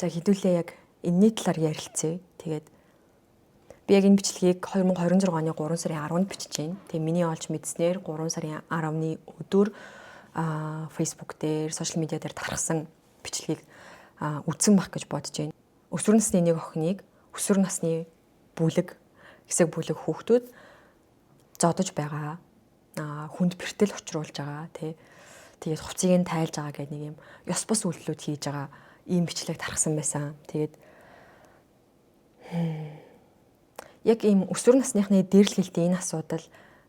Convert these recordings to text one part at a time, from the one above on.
За хэдүүлээ яг энэний талаар ярилцъя. Тэгээд би яг энэ бичлэгийг 2026 оны 3 сарын 10-нд бичиж байна. Тэгээ миний олж мэдснээр 3 сарын 10-ны өдөр Facebook дээр, сошиал медиа дээр тархсан бичлэгийг үзсэн байх гэж бодож байна. Өсвөр насны нэг охиныг өсвөр насны хэсэг бүлэг хүүхдүүд зодож байгаа. Хүнд бэртэл учруулж байгаа. Тэгээд хувцсыг нь тайлж байгаа гэдэг нэг юм ёс бус үйлдэлүүд хийж байгаа ийм бичлэг тархсан байсан. Тэгээд яг ийм өсвөр насныхны дээрлэхэлтийн энэ асуудал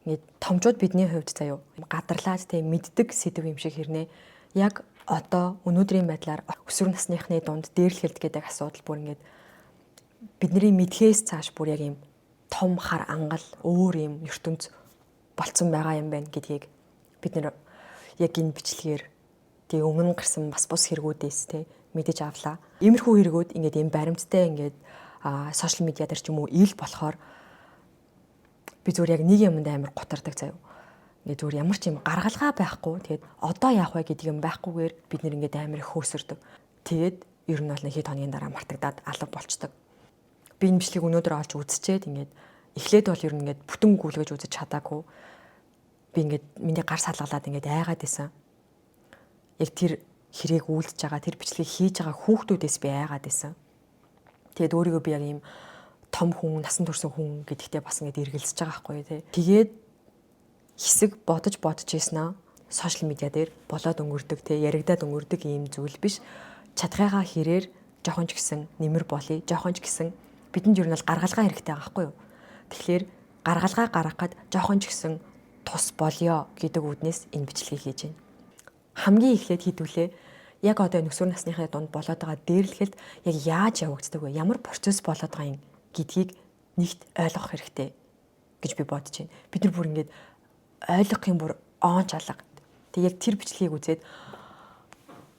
ингээд томчууд бидний хувьд заяа гадарлаад мэддэг сэдв юм шиг хэрнээ яг одоо өнөөдрийн байдлаар өсвөр насныхны дунд дээрлэхэлт гэдэг асуудал бүр ингээд бидний мэдхээс цааш бүр яг ийм том хар ангал өөр юм ертөнц болцсон байгаа юм байна гэдгийг бид нэр яг энэ бичлэгээр өмнө гарсан бас бус хэрэгүүдээс мэдэж авлаа. Иймэрхүү хэрэгүүд ингээд ийм баримттай ингээд сошиал медиа дээр ч юм уу ил болохоор би зүгээр яг нэг юмд амар гутардаг заяа. Ингээд зүгээр ямар ч юм гаргалгаа байхгүй. Тэгээд одоо яах вэ гэдэг юм байхгүйгээр бид нэр ингээд амар хөөсөрдөг. Тэгээд ер нь бол нэг хэд хоногийн дараа мартагдаад алга болчдөг. Би энэ бичлэгийг өнөөдөр олж үзчихээд ингээд эхлээд бол ер нь ингээд бүтэн гүйлгэж үзэж чадаагүй. Би ингээд миний гар салгалаад ингээд айгаад исэн. Яг тэр хэрээг үйлдэж байгаа, тэр бичлэгийг хийж байгаа хүүхдүүдээс би айгаад исэн. Тэгээд өөрийгөө би яг ийм том хүн, насан турш хүн гэдэгтээ бас ингээд эргэлзэж байгаа байхгүй тий. Тэгээд хэсэг бодож ийснаа сошиал медиа дээр болоод өнгөрдөг тий, яригадад өнгөрдөг ийм зүйл биш. Чадхайгаа хэрээр жоохон ч гэсэн нэмэр болъё, жоохон ч гэсэн бидэнд ер нь бол гаргалгаа хэрэгтэй байгаа байхгүй юу. Тэгэхээр гаргалгаа гаргахад жоохон ч гэсэн тус болёо гэдэг үднээс энэ бичлэгийг хийж байна. Хамгийн эхлээд хэдүүлээ яг одоо энэ өсвөр насныхны дунд болоод байгаа дээрлэхэлт яг яаж явагддаг вэ? Ямар процесс болоод байгаа юм гэдгийг нэгт ойлгох хэрэгтэй гэж би бодож байна. Бид нар бүр ингэж ойлгох юм бүр оон чалга. Тэг яг тэр бичлэгийг үзээд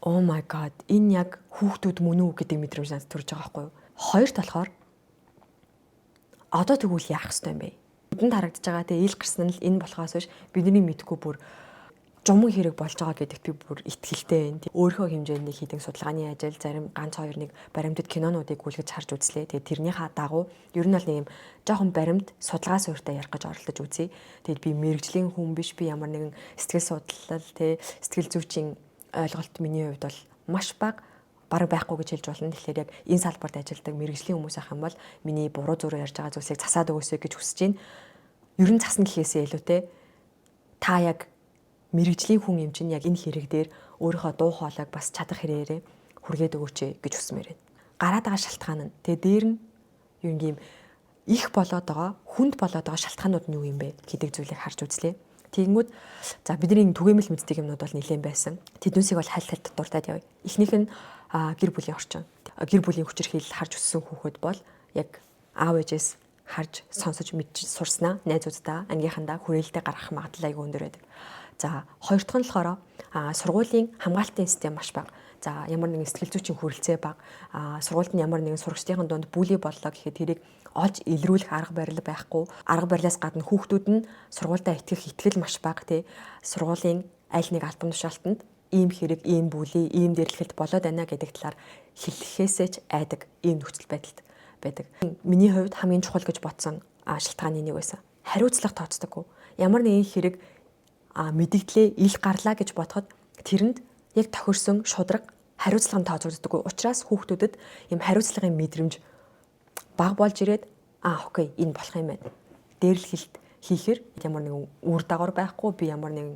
oh my god энэ яг хүүхдүүд мөн үү гэдэг мэдрэмж надад төрж байгаа байхгүй юу? Хоёрт болохоор одоо тэгвэл яах ёстой юм бэ? Бидэнд харагдаж байгаа те ил гарсан нь энэ болохоос биш бидний мэдхгүй бүр жуман хэрэг болж байгаа гэдэгт би бүр итгэлтэй байна. Өөрийнхөө хэмжээний хийдэг судалгааны ажил зарим ганц хоёр нэг баримтат кинонуудыг гүйлгэж харж үзлээ. Тэгээд тэрнийхээ дагуу ер нь бол нэг юм жоохон баримт судалгаа суурьтай ярих гэж оролдож үзье. Тэгээд би мэрэгжлийн хүн биш, би ямар нэгэн сэтгэл судлал те сэтгэл зүйчийн ойлголт миний хувьд бол маш бага бараг байхгүй гэж хэлж болно. Тэгэхээр яг энэ салбарт ажилладаг мэрэгжлийн хүмүүс ах юм бол миний буруу зүрээр ярьж байгаа зүйлсийг засаад өгөөсэй гэж хүсэж байна. Ер нь засна гэхээсээ илүүтэй та яг мэрэгжлийн хүн юм чинь яг энэ хэрэг дээр өөрийнхөө дуу хоолойг бас чадах хэрэгээрээ хүргээд өгөөч гэж хүсмээр байна. Гараад байгаа шалтгаан нь тэгээ дээр нь юу юм их болоод байгаа, хүнд болоод байгаа шалтгаанууд нь юу юм бэ гэдэг зүйлийг харж үзлээ. Тэгэнгүүт за бидний түгээмэл мэддэг юмнууд бол нэлээд байсан. Тэднүүсийг бол хальт дуртаад явъя. Эхнийх нь гэр бүлийн орчин. Гэр бүлийн хүчирхийлэл харж өссөн хүүхэд бол яг аав ээжээс харж сонсож мэдж сурснаа найзуудаа ангийнхандаа хүрээлэлтэй гаргах магадлал айгүй өндөр байдаг. За хоёр дахь нь болохоор сургуулийн хамгаалтын систем маш бага. За ямар нэгэн сэтгэл зүйчийн хүрэлцээ бага. Сургуульд нь ямар нэгэн сурагчдын дунд бүли боллоо гэхэд тэрийг олж илрүүлэх арга барил байхгүй. Арга барилаас гадна хүүхдүүд нь сургуультай итгэх итгэл маш бага тий. Сургуулийн аль нэг албан тушаалтанд ийм хэрэг, ийм бүли, ийм дээрлэхэлт болоод байна гэдэг талаар хэлэхээсээ ч айдаг ийм нөхцөл байдалд байдаг. Миний хувьд хамгийн чухал гэж бодсон шалтгааны нэг байсан. Хариуцлага тооцдоггүй. Ямар нэгэн хэрэг мэдэгдлээ ил гарлаа гэж бодоход тэрэнд яг тохирсон шудраг хариуцлага нь тооцогддоггүй. Учираас хүүхдүүдэд ийм хариуцлагын мэдрэмж бага болж ирээд окей энэ болох юм байна. Дээрлэхэлт хийхээр ямар нэгэн үр дагавар байхгүй, би ямар нэгэн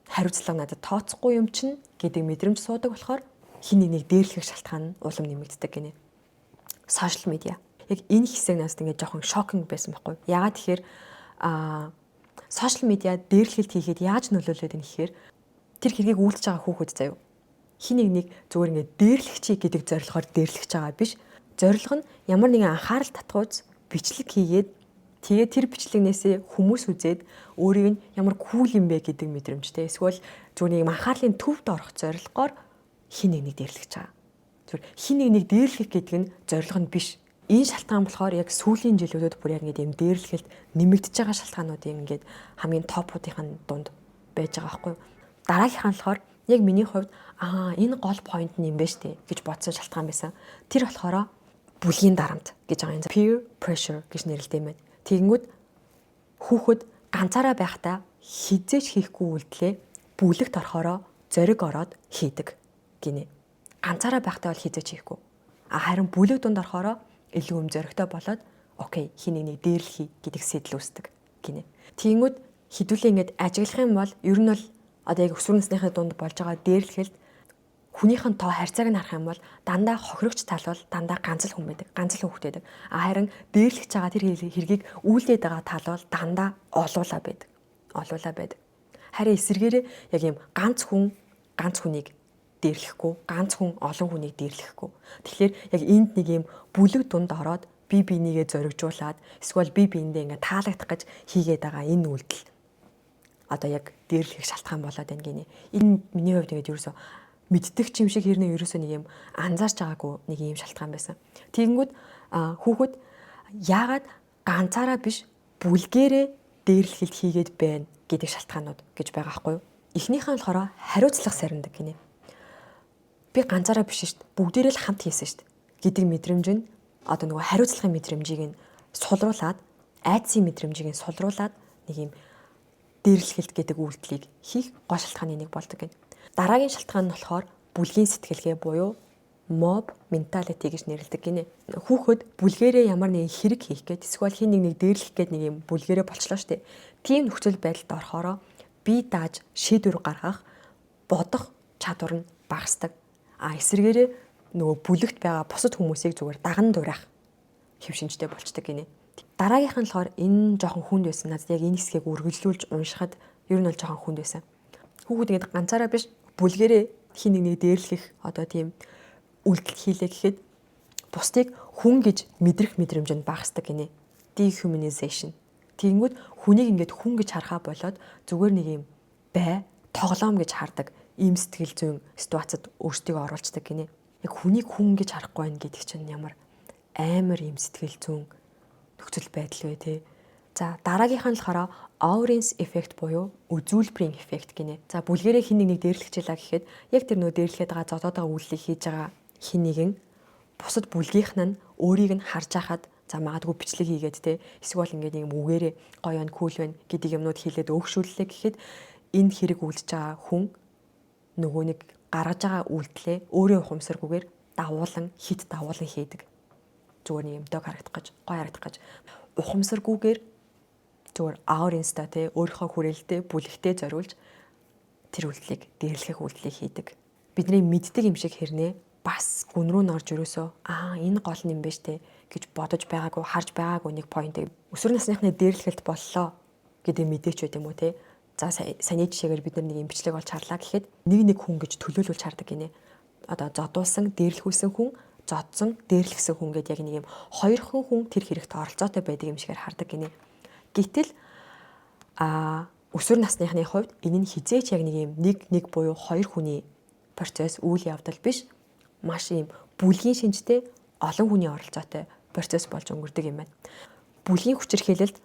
хариуцлага надад тооцохгүй юм чинь гэдэг мэдрэмж суудаг болохоор хин нэг дээрлэх шалтгаан нь улам нэмэгддэг гинэ. Сошиал медиа. Яг энэ хэсэг надад ингээд жоохон шокинг байсан байхгүй. Яагаад тэгэхээр сошиал медиа дээрлэхэлт хийхэд яаж нөлөөлөд байна гэхээр тэр хэргийг үйлдэж байгаа хүүхэд заяа. Хин нэг зүгээр ингээд дээрлэгчий гэдэг зорилгоор дээрлэж байгаа биш. Зорилго нь ямар нэгэн анхаарал татгууз бичлэг хийгээд тэгээд тэр бичлэгнээсээ хүмүүс үзээд өөрийг нь ямар кул юм бэ гэдэг мэдрэмжтэй. Эсвэл зүгээр нэг анхаарлын төвд орох зорилгоор хин нэг дээрлэж байгаа. Зүгээр хин нэг дээрлэх гэдэг нь зорилго нь биш. Энэ шалтгаан болохоор яг сүүлийн жилүүдэд бүр яг ийм дээрлэхэлт нэмэгдэж байгаа шалтгаануудын ингээд хамгийн топуудын дунд байж байгаа байхгүй юу. Дараагийнх нь болохоор Яг миний хувьд энэ гол point нь юм байна штэ гэж бодсон шалтгаан байсан. Тэр болохоор бүлгийн дарамт гэж байгаа юм. Peer pressure гэж нэрлэдэг юм байна. Тэгэнгүүт хүүхэд ганцаараа байхдаа хизээч хийхгүй үйлдэлээ бүлэгт орохороо зориг ороод хийдэг гинэ. Ганцаараа байхдаа бол хизээч хийхгүй. Харин бүлэг дунд орохороо илүү зоригтой болоод окей хин нэг дээрлэхий гэдэг сэтэл үүсдэг гинэ. Тэгэнгүүт хідүүлээ ингэж ажиглах юм бол ер нь бол одоо яг өсвөр насныхаа дунд болж байгаа дээрлэхэлд хүнийхэн тоо харьцааг нь харах юм бол дандаа хохирогч тал бол дандаа ганц л хүн байдаг. Ганц л хүүхэд байдаг. Харин дээрлэж байгаа тэр хэргийг үйлдээд байгаа тал бол дандаа олуулаа байдаг. Олуулаа байдаг. Харин эсэргээрээ яг юм ганц хүнийг дээрлэхгүй, ганц хүн олон хүнийг дээрлэхгүй. Тэгэхээр яг энд нэг юм бүлэг дунд ороод би бинийгээ зоригжуулаад эсвэл би биендээ ингээ таалагдах гэж хийгээд байгаа энэ үйлдэл одоо яг дээрлэх шалтгаан болоод байна гинэ. Энэ миний хувьд ингээд ерөөсөө мэддэг ч юм шиг хэрнээ ерөөсөө нэг юм анзаарч байгаагүй нэг юм шалтгаан байсан. Тэгэнгүүт хүүхэд яагаад ганцаараа биш бүлгээрээ дээрлэхэлт хийгээд байна гэдэг шалтгаанууд гэж байгаа байхгүй юу? Эхнийхэн болохоор хариуцлага сарндаг гинэ. Би ганцаараа биш шүү дээ. Бүгдээрээ л хамт хийсэн шүү дээ гэдэг мэдрэмж нь одоо нөгөө хариуцлагын мэдрэмжийг нь сулруулад айдсын мэдрэмжийг нь сулруулад нэг юм дээрлэхэлт гэдэг үйлдэлийг хийх гол шалтгааны нэг болдог гэнэ. Дараагийн шалтгаан нь болохоор бүлгийн сэтгэлгээ буюу mob mentality гэж нэрлэдэг гинэ. Хүүхэд бүлгээрээ ямар нэгэн хэрэг хийх гээд эсвэл хин нэг дээрлэх гээд нэг юм бүлгээрээ болчлоо штэ. Тийм нөхцөл байдалд орохороо бие дааж шийдвэр гаргах бодох чадвар нь багасдаг. Эсвэргээрээ нөгөө бүлэгт байгаа бусад хүмүүсийг зүгээр даган дурах хэв шинжтэй болчдөг гинэ. Дараагийнх нь болохоор энэ жоохон хүнд байсан. Надад яг энэ хэсгийг үргэлжлүүлж уншихад ер нь бол жоохон хүнд байсан. Хүүхэд ингэж ганцаараа биш бүлгэрээ хин нэг дээрлэх одоо тийм үйлдэл хийлээ гэхэд бусдыг хүн гэж мэдрэх мэдрэмж нь багасдаг гинэ. Dehumanization. Тэгэнгүүт хүнийг ингэж хүн гэж харахаа болоод зүгээр нэг юм тоглоом гэж хардаг. Ийм сэтгэл зүйн ситуацид өөрсдийгөө оруулцдаг гинэ. Яг хүнийг хүн гэж харахгүй байх гэдэг чинь ямар амар ийм сэтгэл зүйн нөхцөл байдал вэ те. За дараагийнх нь болохоор Auren's effect буюу үзүүлбэрийн эффект гинэ. За бүлгэрээ хин нэг дээрлэхжээлаа гэхэд яг тэр нөө дээрлэхэд байгаа зодоод байгаа үйлдэлийг хийж байгаа хин нэгэн бусад бүлгийнх нь өөрийг нь харж хахад за магадгүй бичлэг хийгээд те эсвэл ингээд нэг юм үгээрээ гоё он кул байна гэдэг юмнууд хийлээд өөгшүүллээ гэхэд энэ хэрэг үлдэж байгаа хүн нөгөө нэг гаргаж байгаа үйлдэлээ өөрөө ухамсаргүйгээр хит давуулан хийдэг. Зүгээр нэг юм дог харагдах гэж, гоё харагдах гэж ухамсаргүйгээр зүгээр Auren's-та те өөрийнхөө хүрээлтэд бүлэгтээ зориулж тэр үйлдэлийг дээрлэх үйлдэлийг хийдэг. Бидний мэддэг юм шиг хэрнээ бас гүн рүү норж өрөөсөө энэ гол юм байна штэ гэж бодож байгаагүй, харж байгаагүй нэг поинтыг өсвөр насныхны дээрлэхэлт боллоо гэдэг мэдээч байт юм уу те. За саний жишээгээр бид нар нэг юм бичлэг болж харлаа гэхэд нэг хүн гэж төлөөлүүлж хардаг гинэ. Одоо зодуулсан, дээрлэхүүлсэн хүн, зодсон, дээрлэхсэн хүн гэдэг яг нэг юм хоёрхан хүн тэр хэрэгт оролцоотой байдаг юм шигээр хардаг гинэ. Гэтэл өсвөр насныхны хувьд энэ нь хизээч яг нэг юм нэг буюу хоёр хүний процесс үйл явдал биш. Маш юм бүлгийн шинжтэй олон хүний оролцоотой процесс болж өнгөрдөг юм байна. Бүлгийн хүчирхийлэлд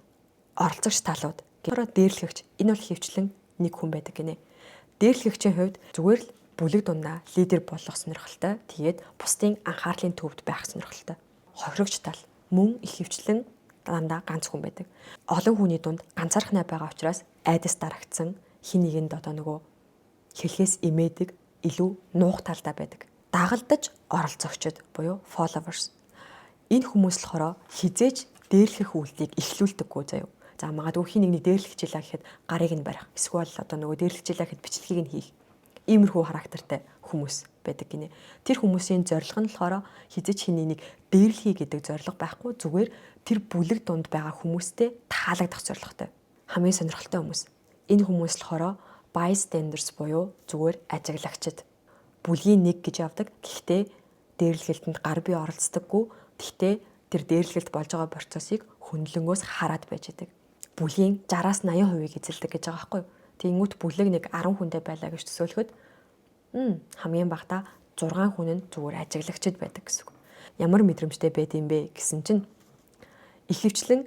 оролцогч талууд дээрлэгч энэ бол хөвчлэн нэг хүн байдаг гинэ. Дээрлэгчийн хувьд зүгээр л бүлэг дундаа лидер болох сонирхолтой. Тэгээд бусдын анхаарлын төвд байх сонирхолтой. Хохирогч тал мөн их хөвчлэн дандаа ганц хүн байдаг. Олон хүний дунд ганцаархнаа байгаа учраас айдас дарагдсан хин нэгэнд одоо нөгөө хэлхээс имээдэг илүү нуух талдаа байдаг. Дагалдаж оролцогчд буюу followers. Энэ хүмүүс болохоор хизээж дээрлэх үйлдэлийг эхлүүлдэггүй заяа. За магадгүй хин нэг дээрлэх хичээлээ гэхэд гарыг нь барих. Эсвэл одоо нөгөө дээрлэх хичээлээ гэхэд бичлэгийг нь хийх. Иймэрхүү характертай хүмүүс байдаг гинэ. Тэр хүмүүсийн зорилго нь болохоор хизэж хиний нэг дээрлэхий гэдэг зорилго байхгүй зүгээр тэр бүлэг дунд байгаа хүмүүстэй таалагдах зорилготой. Хамгийн сонирхолтой хүмүүс. Энэ хүмүүс болохоор bystanders буюу зүгээр ажиглагчид. Бүлгийн нэг гэж явдаг. Гэхдээ дээрлэхэлтэнд гар бие оролцдоггүй. Гэхдээ тэр дээрлэхэлт болж байгаа процессыг хөндлөнгөөс хараад байж байдаг. Бүлгийн 60-80% эзэлдэг гэж байгаа байхгүй юу? Тэнгүүт бүлэг нэг 10 хүнтэй байлаа гэж төсөөлөхөд хамгийн багадаа 6 хүн нь зүгээр ажиглагчид байдаг гэсэн үг. Ямар мэдрэмжтэй байд юм бэ гэсэн чинь ихэвчлэн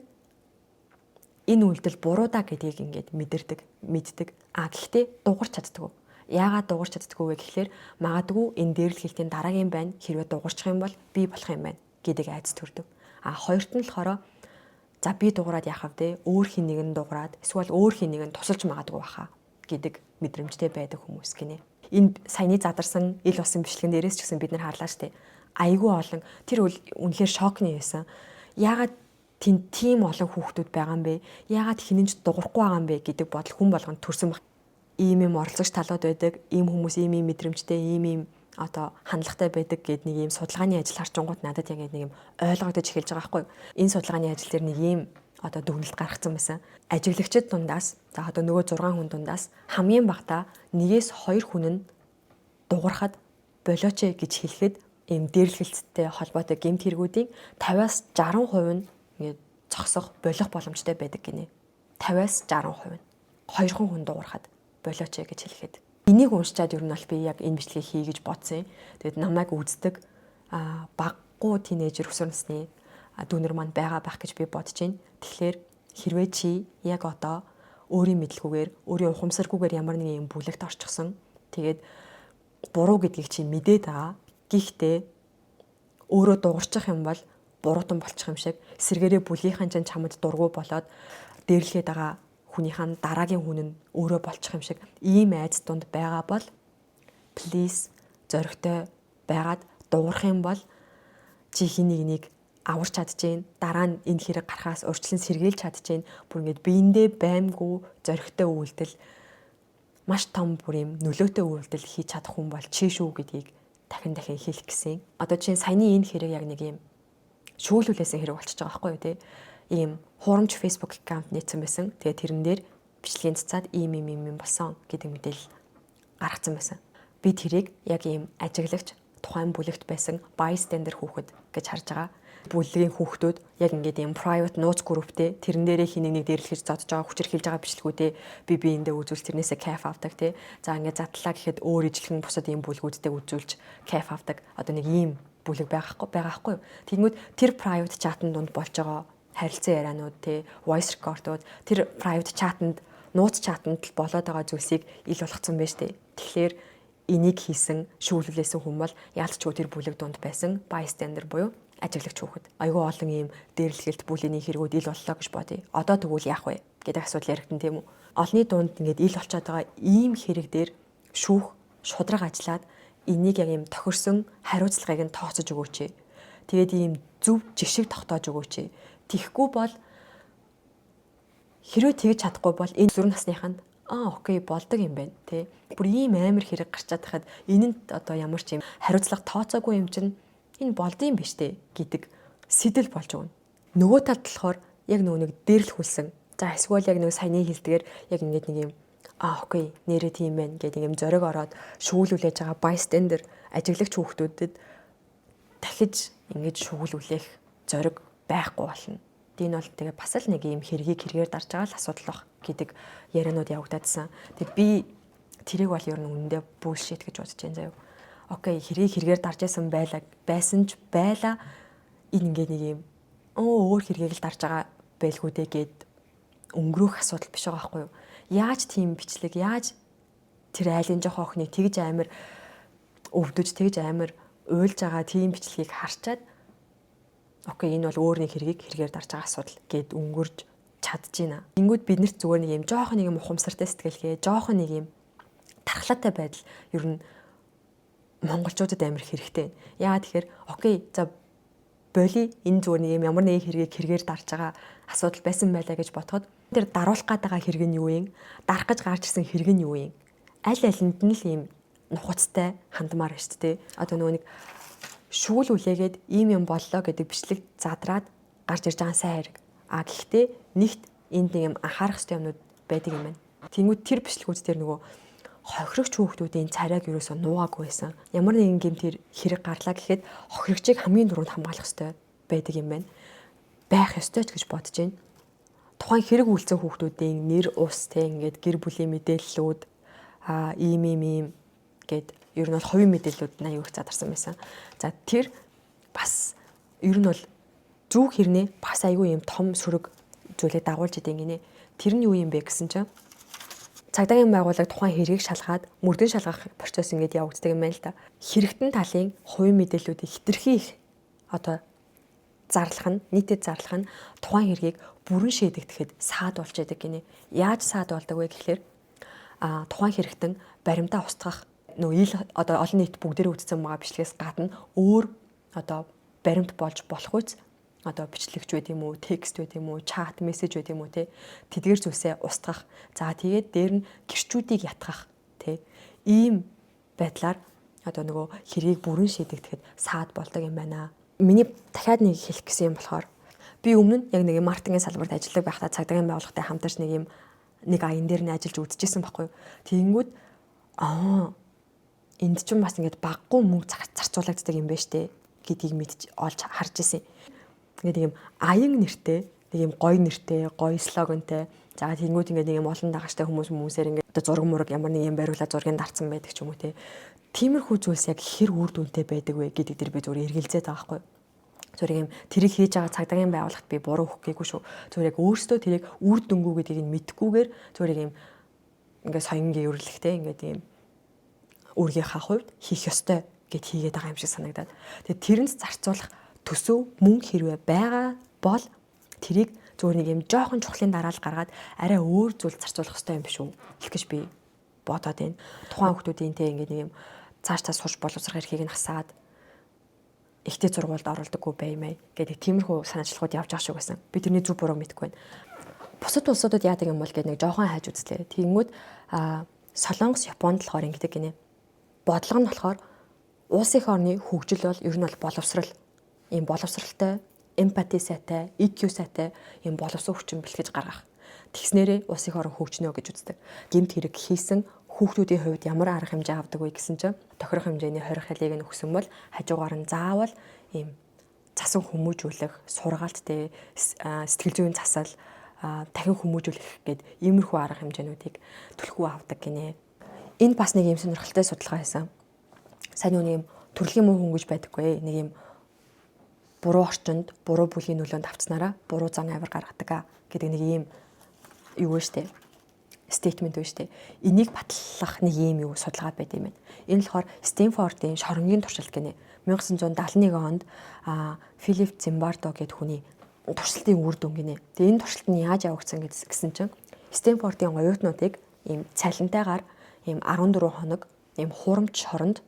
энэ үйлдэл буруу да гэдгийг ингээд мэддэг. Гэхдээ дуурч чаддаг. Яагаад дуурч чаддгүй вэ гэхлээр магадгүй энэ дээрлэхэлтийн дараагийн байна хэрвээ дуурчих юм бол би болох юм байна гэдэг айдас төрдөг. Хоёрт нь болохоор за би дуурайд яах вэ? Өөр хин нэг нь дуурайд эсвэл өөр хин нэг нь тусалж магадгүй баха гэдэг мэдрэмжтэй байдаг хүмүүс гинэ. Энд саяны задарсан ил болсон бичлэгэн дээрээс ч гэсэн бид нар харлаа штэ. Айгүй олон тэр үнэхээр шокны байсан. Яагаад тийм олон хүүхдүүд байгаа юм бэ? Яагаад хинэнч дуурахгүй байгаа юм бэ гэдэг бодол хүн болгонд төрсөн баг. Ийм юм оролцогч талууд байдаг, ийм хүмүүс ийм мэдрэмжтэй, ийм одоо хандлагатай байдаг гэд нэг ийм судалгааны ажил харчингууд надад яг нэг юм ойлгогдож эхэлж байгаа байхгүй юу? Энэ судалгааны ажил дээр нэг ийм одоо дүгнэлт гаргацсан байсан. Ажиглагчид дундаас за одоо нөгөө 6 хүн дундаас хамгийн багадаа 1-2 хүн нь дуурахад болооч гэж хэлэхэд ийм дээрлэхэлцтэй холбоотой гэмт хэрэгүүдийн 50-60% нь ингээд зогсох болох боломжтой байдаг гинэ. 50-60% нь 2 хүн дуурахад болооч гэж хэлэхэд. Энийг уншчаад ер нь бол би яг энэ бичлэгийг хий гэж бодсон. Тэгэд намайг үздэг баггүй тийнейжер өсвөр насны дүүнер маань байгаа байх гэж би бодож байна. Тэгэхээр хэрвээ чи яг одоо өөрийн мэдлгүйгээр, өөрийн ухамсаргүйгээр ямар нэгэн юм бүлэгт орчихсон. Тэгээд буруу гэдгийг чи мэдээд байгаа. Гэхдээ өөрөө дуурчих юм бол буруутан болчих юм шиг сэргээрээ бүлгийнхэн чинь чамд дургу болоод дээрлэхэд байгаа хүнийхэн дараагийн хүн нь өөрөө болчих юм шиг ийм айц дунд байгаа бол please зоригтой байгаад дуурах юм бол чи хин нэг аварч чадчихээн. Дараа нь энэ хэрэг гарахаас урьдчилан сэргийлж чадчихээн. Бүр ингэж биендээ баймгүй зоригтой үйлдэл маш том бүр юм нөлөөтэй үйлдэл хийж чадах хүн бол чи шүү гэдгийг дахин хэлэх гэсэн. Одоо чинь саяны энэ хэрэг яг нэг юм шүүлүүлсэн хэрэг болчихж байгаа байхгүй юу те. Ийм хуурамч Facebook аккаунт нээсэн байсан. Тэгээ тэрэн дээр бичлэгийн цацаад ийм болсон гэдэг мэдээлэл гаргацсан байсан. Би тэрийг яг ийм ажиглагч тухайн бүлэгт байсан bystander хүүхэд гэж харж байгаа. Бүлгийн хүүхдүүд яг ингээд ийм private notes groupтэй тэрэн дээрээ хин нэг дээрлэж зодож байгаа хүчрхийлж байгаа бичлэгүүдээ би эндээ үзүүлж тэрнээсээ кайф авдаг тий. За ингээд задлаа гэхэд өөр ижлэгэн бусад ийм бүлгүүдтэй үзүүлж кайф авдаг. Одоо нэг ийм бүлэг байгаа байхгүй юу. Тэгэнгүүт тэр private chat-ын дунд болж байгаа харилцан ярианууд тий, voice record-ууд тэр private chat-анд нууц чатанд л болоод байгаа зүйлсийг ил болгоцсон байж тээ. Тэгэхээр энийг хийсэн шүүлүүлсэн хүн бол яалтчгүй тэр бүлэг дунд байсан bystander буюу ажиглагч хүүхэд. Айгүй олон ийм дээрлэхэлт бүлэний хэрэгүүд ил боллоо гэж бодъё. Одоо тэгвэл яах вэ гэдэг асуудал яригдсан тийм үү? Олны дунд ингээд ил болчиход байгаа ийм хэрэг дээр шүүх, шудраг ажиллаад энийг яг ийм тохирсон хариуцлагыг нь тооцож өгөөч. Тэгээд ийм зөв жишг тогтоож өгөөч. Тихгүй бол хэрвээ тэгж чадахгүй бол энэ зүрх насныханд окей болдог юм байна тий. Бүр ийм амар хэрэг гарчаад хахад энэнд одоо ямар ч юм хариуцлага тооцоогүй юм чинь энэ болдсон биш дээ гэдэг сэтэл болж өгнө. Нөгөө талд болохоор яг нэг дээрлэхүүлсэн. За эсвэл яг нэг саяны хэлдгээр яг ингээд нэг юм окей нэрээ тийм байна гэдэг юм зориг ороод шүүлүүлж байгаа bystander ажиглагч хүүхдүүдэд дахиж ингэж шүүлүүлэх зориг байхгүй болно. Энэ бол тэгээ бас л нэг юм хэргийг хэрэгээр дарж байгаа л асуудал баг гэдэг яриануд явагдаадсан. Тэг би тэрийг бол ер нь үнэндээ bullshit гэж бодож байна заяа. Окей, хэрэгээр дарж байсан ч байла энэ ингээд нэг юм өөр хэргийг л дарж байгаа байлгүй дээ гэд өнгөрөх асуудал биш байгаа байхгүй юу? Яаж тийм бичлэг, яаж тэр айлын жоох охиныг тэгж амар өвдөж, тэгж амар уйлж байгаа тийм бичлэгийг харчаад окей, энэ бол өөр нэг хэрэгээр дарж байгаа асуудал гэд өнгөрж чадчихна. Тэнгүүд биднэрт зүгээр нэг юм жоохон нэг юм ухамсартай сэтгэлгээ, жоохон нэг юм тархалаатай байдал ер нь монголчуудад амар хэрэгтэй. Яагаад тэгэхээр окей, за боли энэ зүгээр нэг юм ямар нэг хэрэгээр дарж байгаа асуудал байсан байлаа гэж бодоход тэр даруулах гээд байгаа хэрэг нь юу юм? Дарах гэж гарч ирсэн хэрэг нь юу юм? Аль алинд нь л юм нухацтай хандмаар байна шүү дээ. Одоо нөгөө нэг шүүл үлээгээд ийм юм боллоо гэдэг бичлэг задраад гарч ирж байгаа сайн хэрэг. Гэхдээ нэгт энд нэг юм анхаарах ёстой юмнууд байдаг юм байна. Тэнгүүд тэр бичлэгүүд дээр нөгөө хохирогч хүүхдүүдийн царайг юусоо нуугаагүй байсан. Ямар нэгэн гэмт хэрэг гарлаа гэхэд хохирогчийг хамгийн түрүүнд хамгаалах ёстой байдаг юм байна. Байх ёстой ч гэж бодож байна. Тухайн хэрэг үйлцэн хүүхдүүдийн нэр ус те ингээд гэр бүлийн мэдээллүүд ийм гэд ер нь бол хувийн мэдээллүүд 80% их задарсан байсан. За тэр бас ер нь бол зүг хэрнээ бас айгүй юм том сөрөг зүйлээ дагуулж идэв гинэ. Тэр нь юу юм бэ гэсэн чинь цагдаагийн байгууллага тухайн хэргийг шалгаад мөрдөн шалгах процесс ингээд явагддаг юм байна л да. Хэрэгтэн талын хувийн мэдээллүүдийг хэтэрхий их одоо зарлах нь, нийтэд зарлах нь тухайн хэргийг бүрэн шийдэгдэхэд саад болж байдаг гинэ. Яаж саад болдог вэ гэхлээр тухайн хэрэгтэн баримтаа устгах одоо олон нийт бүгдээрээ үзсэн байгаа бичлэгээс гадна өөр одоо баримт болж болох үс одоо бичлэгч байт юм уу, текст байт юм уу, чат мессеж байт юм уу те тэдгээр зүйлсээ устгах. За тэгээд дээр нь гэрчүүдийг ятгах те ийм байдлаар одоо нөгөө хэрийг бүрэн шийдэгдэхэд саад болдог юм байна. Миний дахиад нэг хэлэх гэсэн юм болохоор би өмнө нь яг нэг маркетингийн салбарт ажилладаг байхдаа цагдаагийн байгууллагатай хамтарч нэг аян дээр нь ажиллаж үзчихсэн байхгүй юу. Тэгэнгүүт энд чинь бас ингээд баггүй мөнгө зарцуулагддаг юм байна штэ гэдгийг мэдж олж харж ирсэн. Ингээд нэг юм аян нэртэй, нэг юм гоё нэртэй, гоё слогонтой. За тэгэнгүүт ингээд нэг юм олон дагагчтай хүмүүсээр ингээд одоо зураг мураг ямар нэг юм бариулаад зургийг дарцсан байдаг ч юм уу те. Тиймэрхүү зүйлс яг хэр үр дүнтэй байдаг вэ гэдэг дээр би зүгээр эргэлзээд байгаа байхгүй. Зүгээр юм тэрийг хийж байгаа цагдаагийн байгууллагт би буруу өгөхгүй шүү. Зүгээр яг өөрсдөө тэрийг үр дүнгүү гэдгийг нь мэдгүйгээр зүгээр юм ингээд соёнгийн өрлөгтэй ингээд юм өөрийнхөө хувьд хийх ёстой гэд хийгээд байгаа юм шиг санагдаад. Тэгээд тэрэнд зарцуулах төсөв мөнгө хэрвээ байгаа бол тэрийг зүгээр нэг юм жоохон чухлын дараалал гаргаад арай өөр зүйл зарцуулах ёстой юм биш үү гэх гэж би бодоод байна. Тухайн хүмүүсийн те ингээд нэг юм цааш сурч боловсрох эрхийг нь хасаад ихтэй зургуулд оруулдаггүй баймаа гэдэг тиймэрхүү санаачлагууд явж байгаа шүү гэсэн. Би тэрний зөв бурууг мэдэхгүй байна. Бусад улсуудад яадаг юм бол гэдэг нэг жоохон хайж үзлээ. Тэгэнгүүт Солонгос, Японд болохоор ингэдэг гинэ. Бодлого нь болохоор улсын их орны хөгжил бол ер нь бол боловсрал. Ийм боловсралтай, эмпати сайтай, EQ сайтай ийм боловсон хүчин бэлтгэж гаргах. Тэгснээрээ улсын их орн хөгжнө гэж үздэг. Гэмт хэрэг хийсэн хүүхдүүдийн хувьд ямар арга хэмжээ авдаг вэ гэсэн чинь тохирох хэмжээний хорихлыг нь өгсөн бол хажуугаар нь заавал ийм цасан хүмүүжүүлэх, сургаалттай сэтгэл зүйн засал дахин хүмүүжүүлэх гээд иймэрхүү арга хэмжээнүүдийг түлхүү авдаг гинэ. Энд бас нэг юм сонирхолтой судалгаа хийсэн. Сайн нэг юм төрөлхийн муу хүн гэж байдаггүй. Нэг юм буруу орчинд, буруу бүлгийн нөлөөнд авцснараа буруу зан авир гаргадаг гэдэг нэг юм юу вэ штэ. Стейтмент үү штэ. Энийг батлах нэг юм юу судалгаа байд юм байна. Энэ болохоор Стэнфордын шоронгийн туршилт гинэ. 1971 онд Филипп Зимбардо гэдэг хүний туршилтын үр дүн гинэ. Тэгээ энэ туршилт нь яаж явагдсан гэсэн чинь Стэнфордын оюутнуудыг ийм цалинтайгаар ийм 14 хоног ийм хурамч шоронд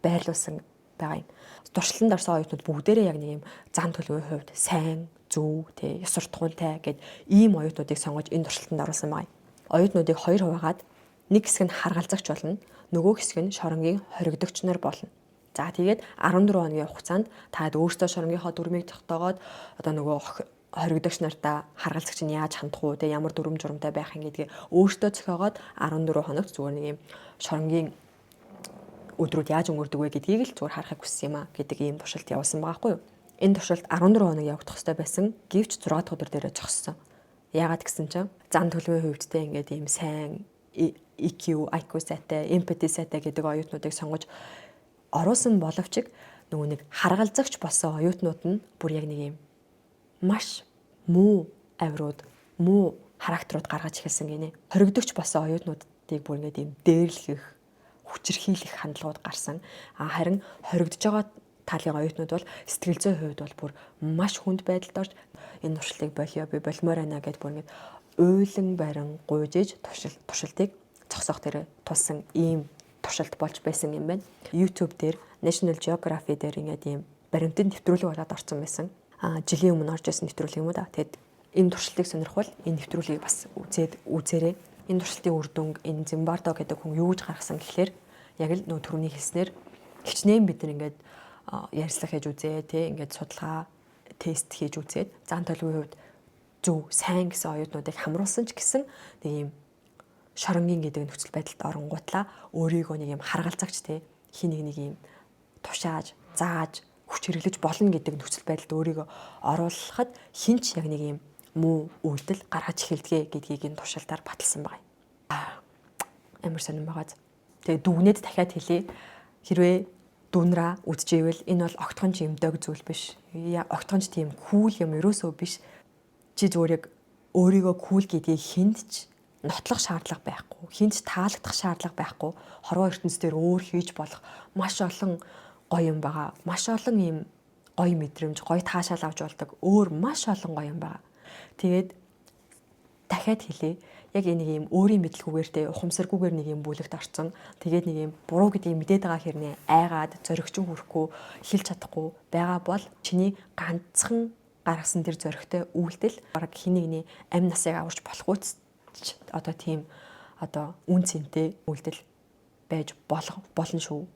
байрлуулсан байгаа юм. Туршилтанд орсон оюутнууд бүгдээрээ яг нэг ийм зан төлөвийн хувьд сайн, зөв, ёс суртахуунтай гэд ийм оюутнуудыг сонгож энэ туршилтанд оруулсан байгаа юм. Оюутнуудыг хоёр хуваагаад нэг хэсэг нь харгалзагч болно, нөгөө хэсэг нь шоронгийн хоригдогч нар болно. За тэгээд 14 хоногийн хугацаанд та өөрсдөө шоронгийнхоо дүрмийг тогтоогоод одоо нөгөө хоригдогч нартаа харгалзагч нь яаж хандах уу, тэ ямар дүрм журамтай байх юм гэдгийг өөрсдөө зохиогоод 14 хоногт зүгээр нэг юм шоронгийн өдрүүд яаж өнгөрдөг вэ гэдгийг л зүгээр харахыг хүссэн юм гэдэг ийм туршилт явуулсан байгаа хгүй юу. Энэ туршилт 14 хоног явагдах хэрэгтэй байсан. Гэвч 6 дахь өдөр дээрээ зогссон. Яагаад гэсэн чинь зан төлөвийн хувьдтэй ингээд ийм сайн EQ, IQ сайтай, empathy сайтай гэдэг оюутнуудыг сонгож оруулсан боловч нөгөө нэг харгалзагч болсон оюутнууд нь бүр яг нэг ийм маш муу авирууд, муу характерууд гаргаж эхэлсэн гинэ. Хоригдогч болсон оюутнуудыг бүр ингээд ийм дээрлэх, хүчирхийлэх хандлагууд гарсан. Харин хоригдож байгаа талын оюутнууд бол сэтгэл зүйн хувьд бол бүр маш хүнд байдалд орж энэ туршилтыг би болмоор байна гэдээ бүр ингээд уйлан барин гуйжиж туршилтыг зогсоох дээр тулсан ийм туршилт болж байсан юм байна. YouTube дээр National Geography дээр ингээд ийм баримтын нэвтрүүлэг болоод орсон байсан. Жилийн өмнө орж ирсэн нэвтрүүлэг юм уу да. Тэгэд энэ туршилтыг сонирхвол энэ нэвтрүүлгийг бас үзээрэй. Энэ туршилтын үр дүн энэ Зимбардо гэдэг хүн юу гэж гаргасан гэхлээр яг л нөө түрүүний хэлснээр хичнээн бид нар ингээд ярьслах хийж үзээ тий ингээд судалгаа тест хийж үзээд зан төлөвийн хувьд зөв сайн гэсэн оюутнуудыг хамруулсан ч гэсэн нэг юм шоронгийн гэдэг нөхцөл байдалд оронгуутлаа өөрийгөө нэг юм харгалзагч тий хий нэг юм тушааж зааж хүч хэрэглэж болно гэдэг нөхцөл байдалд өөрийгөө оруулахад хинч яг нэг юм муу үйлдэл гаргаж эхэлдэг гэдгийг энэ туршилтаар баталсан байна. Амар сонирн байгааз. Тэгээ дүгнээд дахиад хэлье. Хэрвээ дүнраа үдчихвэл энэ бол огтхонч юм дог зүйл биш. Огтхонч тийм кул юм ерөөсөө биш. Чи зүгээр яг өөрийгөө кул гэдгийг хиндч нотлох шаардлага байхгүй, хинч таалагдах шаардлага байхгүй, хорвоо ертөнцийн дээр өөр хийж болох маш олон гоё юм байгаа. Маш олон ийм гоё мэдрэмж, гоё таашаал авч болдог өөр маш олон гоё юм байгаа. Тэгээд дахиад хэлье. Яг энэ нэг юм өөрийн мэдлгүйгээр те ухамсаргүйгээр нэг юм бүлэгт орсон. Тэгээд нэг юм буруу гэдгийг мэдээд байгаа хэрнээ айгаад зоригчин хүрэхгүй, хэлж чадахгүй байгаа бол чиний ганцхан гаргасан тэр зоригтой үйлдэл бараг хинэгний амь насыг аварч болохгүйц одоо тийм одоо үн цэнтэй үйлдэл байж болно шүү.